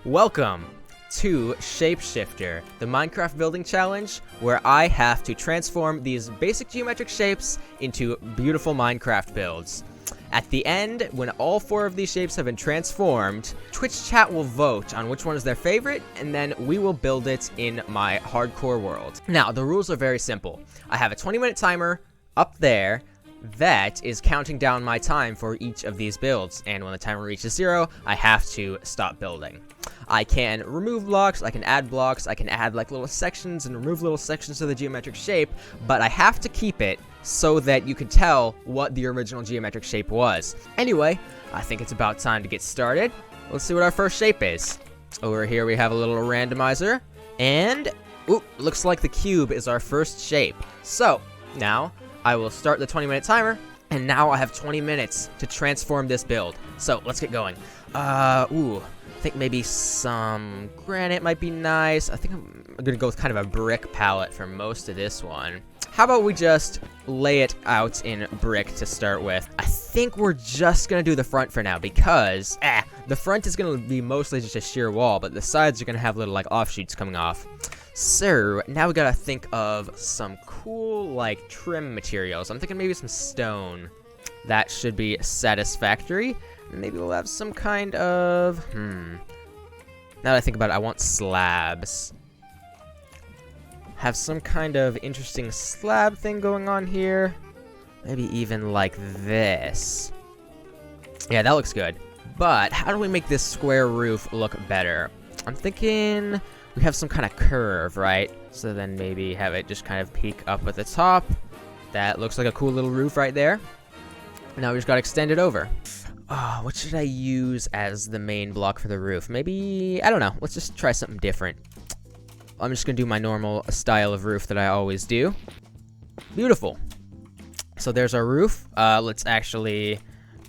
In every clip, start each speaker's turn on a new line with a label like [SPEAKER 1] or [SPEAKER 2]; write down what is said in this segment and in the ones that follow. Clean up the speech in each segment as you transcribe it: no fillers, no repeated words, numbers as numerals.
[SPEAKER 1] Welcome to Shapeshifter, the Minecraft building challenge where I have to transform these basic geometric shapes into beautiful Minecraft builds. At the end, when all 4 of these shapes have been transformed, Twitch chat will vote on which one is their favorite, and then we will build it in my hardcore world. Now, the rules are very simple. I have a 20-minute timer up there that is counting down my time for each of these builds, and when the timer reaches 0, I have to stop building. I can remove blocks, I can add blocks, I can add like little sections and remove little sections of the geometric shape, but I have to keep it so that you can tell what the original geometric shape was. Anyway, I think it's about time to get started. Let's see what our first shape is. Over here we have a little randomizer, and looks like the cube is our first shape. So, now I will start the 20-minute timer, and now I have 20 minutes to transform this build. So, let's get going. I think maybe some granite might be nice. I think I'm gonna go with kind of a brick palette for most of this one. How about we just lay it out in brick to start with? I think we're just gonna do the front for now because the front is gonna be mostly just a sheer wall, but the sides are gonna have little like offshoots coming off. So now we gotta think of some cool like trim materials. I'm thinking maybe some stone. That should be satisfactory. Maybe we'll have some kind of, now that I think about it, I want slabs. Have some kind of interesting slab thing going on here. Maybe even like this. Yeah, that looks good. But how do we make this square roof look better? I'm thinking we have some kind of curve, right? So then maybe have it just kind of peak up at the top. That looks like a cool little roof right there. Now we just gotta extend it over. What should I use as the main block for the roof? Maybe, I don't know. Let's just try something different. I'm just gonna do my normal style of roof that I always do. Beautiful. So there's our roof. Let's actually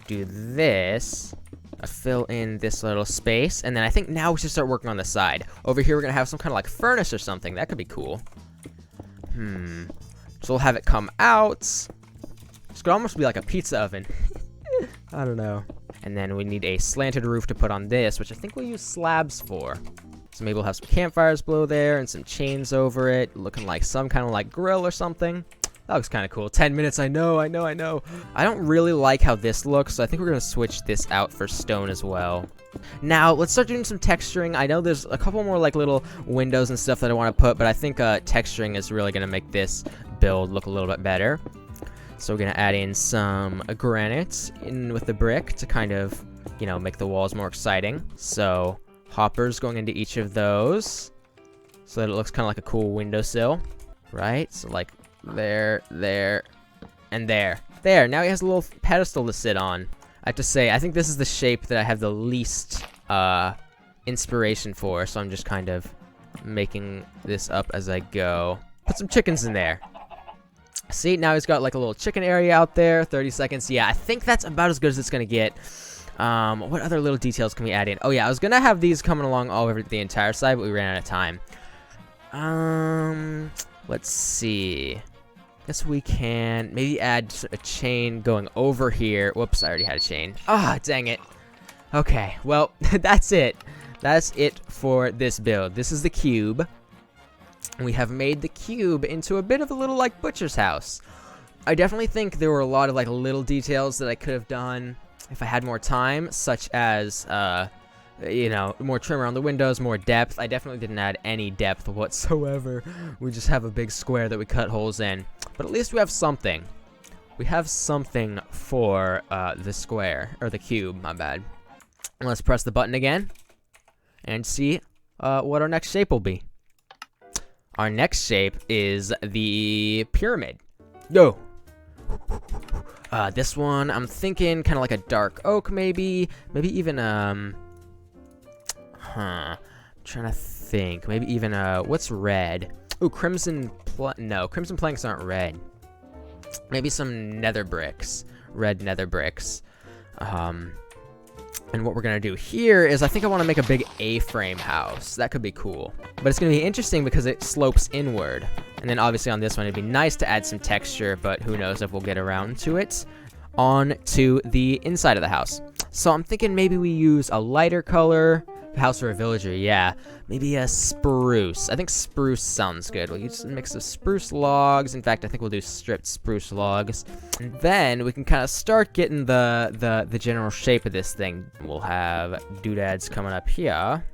[SPEAKER 1] do this. Fill in this little space. And then I think now we should start working on the side. Over here we're gonna have some kind of like furnace or something. That could be cool. So we'll have it come out. This could almost be like a pizza oven. I don't know. And then we need a slanted roof to put on this, which I think we'll use slabs for. So maybe we'll have some campfires below there and some chains over it, looking like some kind of like grill or something. That looks kind of cool. 10 minutes, I know. I don't really like how this looks, so I think we're going to switch this out for stone as well. Now, let's start doing some texturing. I know there's a couple more like little windows and stuff that I want to put, but I think texturing is really going to make this build look a little bit better. So we're going to add in some granite in with the brick to kind of, you know, make the walls more exciting. So hoppers going into each of those so that it looks kind of like a cool windowsill, right? So like there, and there. There, now he has a little pedestal to sit on. I have to say, I think this is the shape that I have the least inspiration for, so I'm just kind of making this up as I go. Put some chickens in there. See, now he's got like a little chicken area out there, 30 seconds. Yeah, I think that's about as good as it's gonna get. What other little details can we add in? Oh yeah, I was gonna have these coming along all over the entire side, but we ran out of time. Let's see. Guess we can maybe add a chain going over here. Whoops, I already had a chain. Dang it. Okay, well, that's it. That's it for this build. This is the cube. We have made the cube into a bit of a little like butcher's house. I definitely think there were a lot of like little details that I could have done if I had more time, such as you know, more trim around the windows, more depth. I definitely didn't add any depth whatsoever. We just have a big square that we cut holes in. But at least we have something. We have something for the square, or the cube, my bad. And let's press the button again and see what our next shape will be. Our next shape is the pyramid. Yo! This one, I'm thinking kind of like a dark oak, maybe. Maybe even, I'm trying to think. Maybe even, what's red? Ooh, crimson planks aren't red. Maybe some nether bricks. Red nether bricks. And what we're gonna do here is I think I want to make a big A-frame house. That could be cool. But it's gonna be interesting because it slopes inward. And then obviously on this one it'd be nice to add some texture, but who knows if we'll get around to it. On to the inside of the house. So I'm thinking maybe we use a lighter color house for a villager, yeah. Maybe a spruce. I think spruce sounds good. We'll use a mix of spruce logs. In fact, I think we'll do stripped spruce logs. And then we can kind of start getting the general shape of this thing. We'll have doodads coming up here.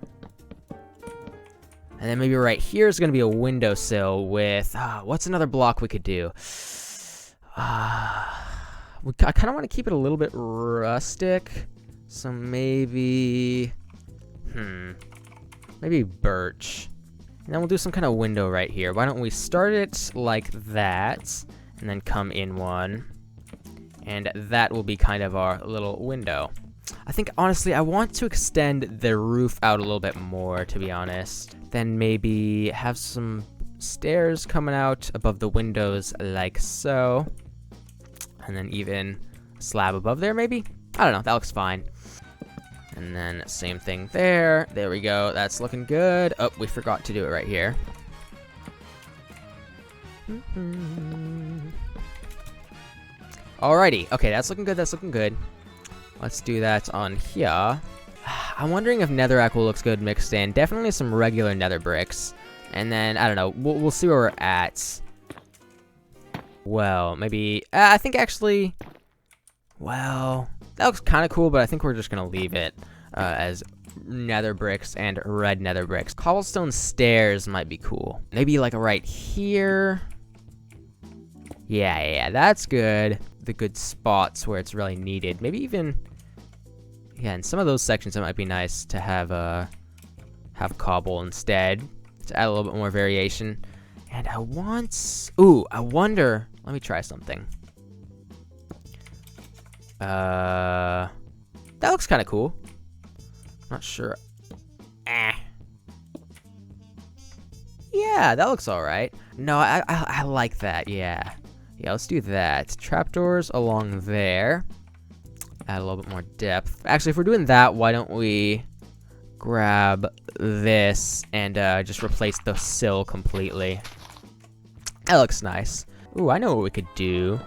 [SPEAKER 1] And then maybe right here is going to be a windowsill with... what's another block we could do? I kind of want to keep it a little bit rustic. So maybe... maybe birch. And then we'll do some kind of window right here. Why don't we start it like that, and then come in one. And that will be kind of our little window. I think, honestly, I want to extend the roof out a little bit more, to be honest. Then maybe have some stairs coming out above the windows like so. And then even a slab above there, maybe? I don't know, that looks fine. And then same thing there. There we go, that's looking good. Oh, we forgot to do it right here. Alrighty, okay, that's looking good, that's looking good. Let's do that on here. I'm wondering if netherrack will look good mixed in. Definitely some regular nether bricks. And then, I don't know, we'll see where we're at. Well, maybe, I think actually, well, that looks kind of cool, but I think we're just going to leave it as nether bricks and red nether bricks. Cobblestone stairs might be cool. Maybe like right here. Yeah, that's good. The good spots where it's really needed. Maybe even... yeah, in some of those sections it might be nice to have cobble instead to add a little bit more variation. And I wonder. Let me try something. That looks kind of cool. Not sure. Yeah, that looks all right. No, I like that. Yeah, let's do that. Trapdoors along there. Add a little bit more depth. Actually, if we're doing that, why don't we grab this and just replace the sill completely? That looks nice. Ooh, I know what we could do.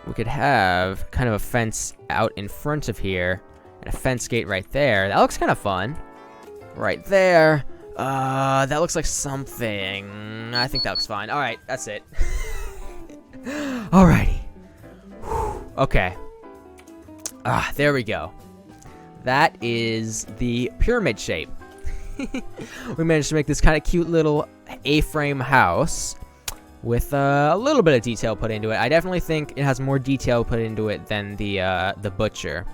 [SPEAKER 1] We could have kind of a fence out in front of here and a fence gate right there. That looks kind of fun. Right there. That looks like something. I think that looks fine. All right, that's it. Alrighty. Whew. Okay. There we go. That is the pyramid shape. We managed to make this kind of cute little A-frame house with a little bit of detail put into it. I definitely think it has more detail put into it than the butcher.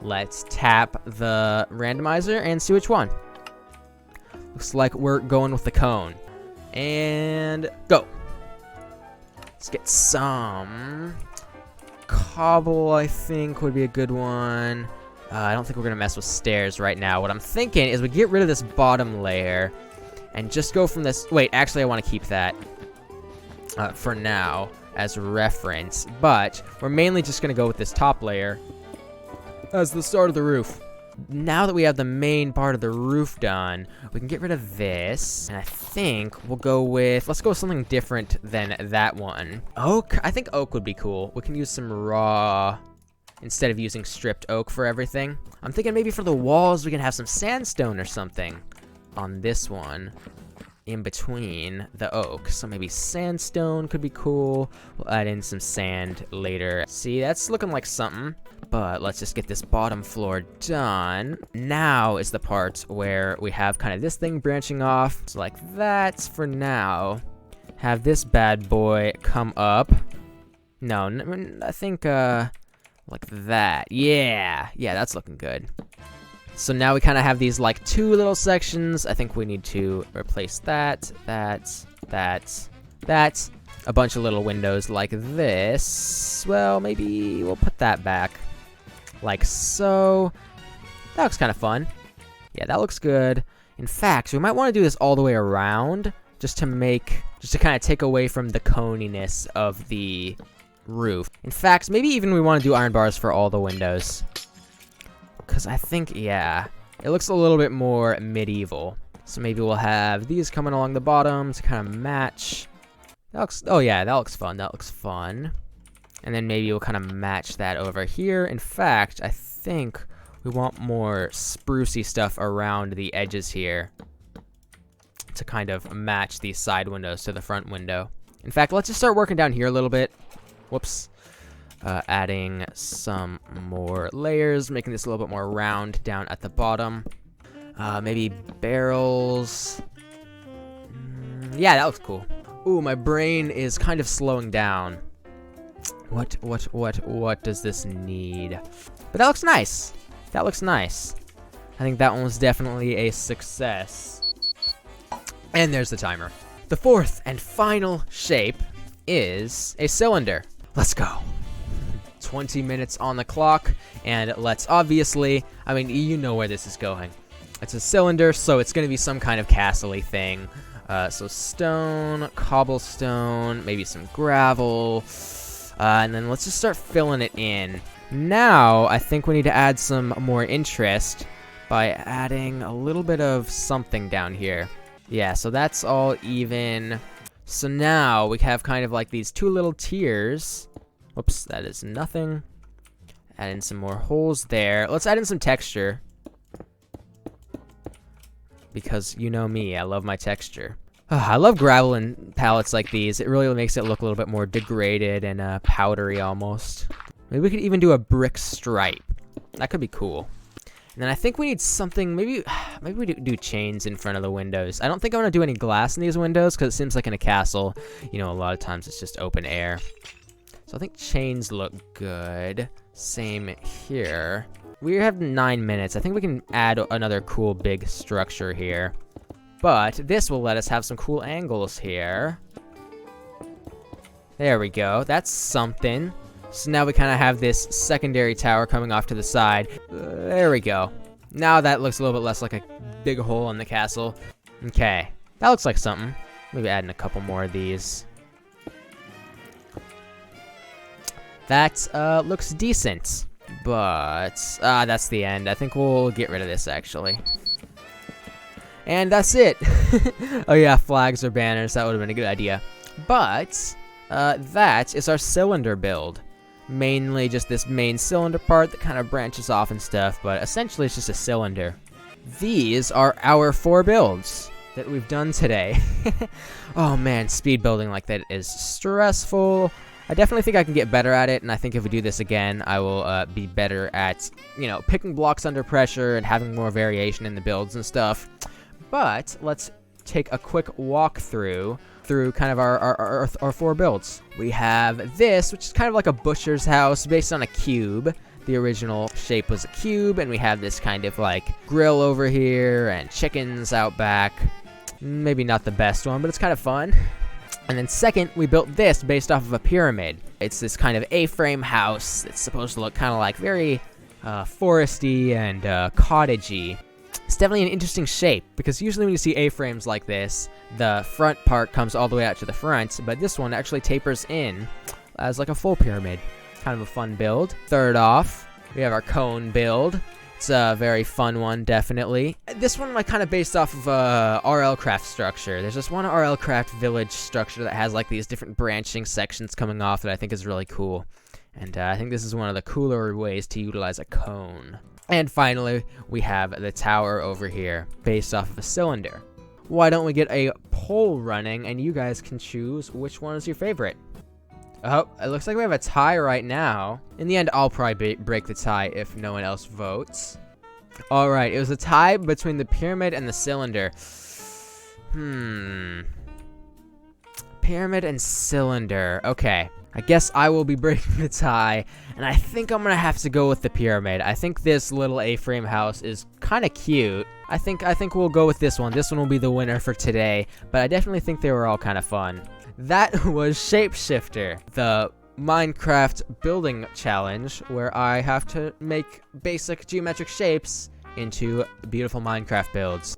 [SPEAKER 1] Let's tap the randomizer and see which one. Looks like we're going with the cone. And go. Let's get some cobble, I think, would be a good one. I don't think we're going to mess with stairs right now. What I'm thinking is we get rid of this bottom layer and just go from this... wait, actually, I want to keep that for now as reference. But we're mainly just going to go with this top layer as the start of the roof. Now that we have the main part of the roof done, we can get rid of this. And I think we'll go with... let's go with something different than that one. Oak? I think oak would be cool. We can use some raw... instead of using stripped oak for everything. I'm thinking maybe for the walls we can have some sandstone or something on this one in between the oak. So maybe sandstone could be cool. We'll add in some sand later. See, that's looking like something. But let's just get this bottom floor done. Now is the part where we have kind of this thing branching off. So like that for now. Have this bad boy come up. No, I think like that. Yeah, that's looking good. So now we kind of have these like two little sections. I think we need to replace that. A bunch of little windows like this. Well, maybe we'll put that back like so. That looks kind of fun. Yeah, that looks good. In fact, we might want to do this all the way around just to kind of take away from the coniness of the roof. In fact, maybe even we want to do iron bars for all the windows. Because I think, yeah, it looks a little bit more medieval. So maybe we'll have these coming along the bottom to kind of match. That looks, oh yeah, that looks fun. That looks fun. And then maybe we'll kind of match that over here. In fact, I think we want more sprucey stuff around the edges here to kind of match these side windows to the front window. In fact, let's just start working down here a little bit. Whoops. Adding some more layers, making this a little bit more round down at the bottom. Maybe barrels. Yeah, that looks cool. Ooh, my brain is kind of slowing down. What does this need? But that looks nice. That looks nice. I think that one was definitely a success. And there's the timer. The fourth and final shape is a cylinder. Let's go. 20 minutes on the clock, and let's obviously, I mean, you know where this is going. It's a cylinder, so it's going to be some kind of castle-y thing. So stone, cobblestone, maybe some gravel, and then let's just start filling it in. Now, I think we need to add some more interest by adding a little bit of something down here. Yeah, so that's all even. So now we have kind of like these two little tiers. Whoops, that is nothing. Add in some more holes there. Let's add in some texture. Because you know me, I love my texture. I love gravel and pallets like these. It really makes it look a little bit more degraded and powdery almost. Maybe we could even do a brick stripe. That could be cool. And then I think we need something, maybe we do chains in front of the windows. I don't think I want to do any glass in these windows because it seems like in a castle, you know, a lot of times it's just open air. So I think chains look good. Same here. We have 9 minutes. I think we can add another cool big structure here. But this will let us have some cool angles here. There we go. That's something. So now we kind of have this secondary tower coming off to the side. There we go. Now that looks a little bit less like a big hole in the castle. Okay. That looks like something. Maybe adding a couple more of these. That looks decent. But that's the end. I think we'll get rid of this, actually. And that's it. Oh yeah, flags or banners. That would have been a good idea. But that is our cylinder build. Mainly just this main cylinder part that kind of branches off and stuff. But essentially it's just a cylinder. These are our 4 builds that we've done today. Oh man, speed building like that is stressful. I definitely think I can get better at it, and I think if we do this again, I will be better at, you know, picking blocks under pressure and having more variation in the builds and stuff. But let's take a quick walk through kind of our 4 builds. We have this, which is kind of like a butcher's house based on a cube. The original shape was a cube, and we have this kind of like grill over here and chickens out back. Maybe not the best one, but it's kind of fun. And then second, we built this based off of a pyramid. It's this kind of A-frame house. It's supposed to look kind of like very foresty and cottagey. It's definitely an interesting shape, because usually when you see A-frames like this, the front part comes all the way out to the front, but this one actually tapers in as like a full pyramid. Kind of a fun build. Third off, we have our cone build. It's a very fun one, definitely. This one, like, kind of based off of RLcraft structure. There's just one RLcraft village structure that has, like, these different branching sections coming off that I think is really cool. And I think this is one of the cooler ways to utilize a cone. And finally, we have the tower over here, based off of a cylinder. Why don't we get a poll running, and you guys can choose which one is your favorite? Oh, it looks like we have a tie right now. In the end, I'll probably break the tie if no one else votes. Alright, it was a tie between the pyramid and the cylinder. Pyramid and cylinder. Okay. I guess I will be breaking the tie, and I think I'm gonna have to go with the pyramid. I think this little A-frame house is kind of cute. I think we'll go with this one. This one will be the winner for today, but I definitely think they were all kind of fun. That was Shapeshifter, the Minecraft building challenge, where I have to make basic geometric shapes into beautiful Minecraft builds.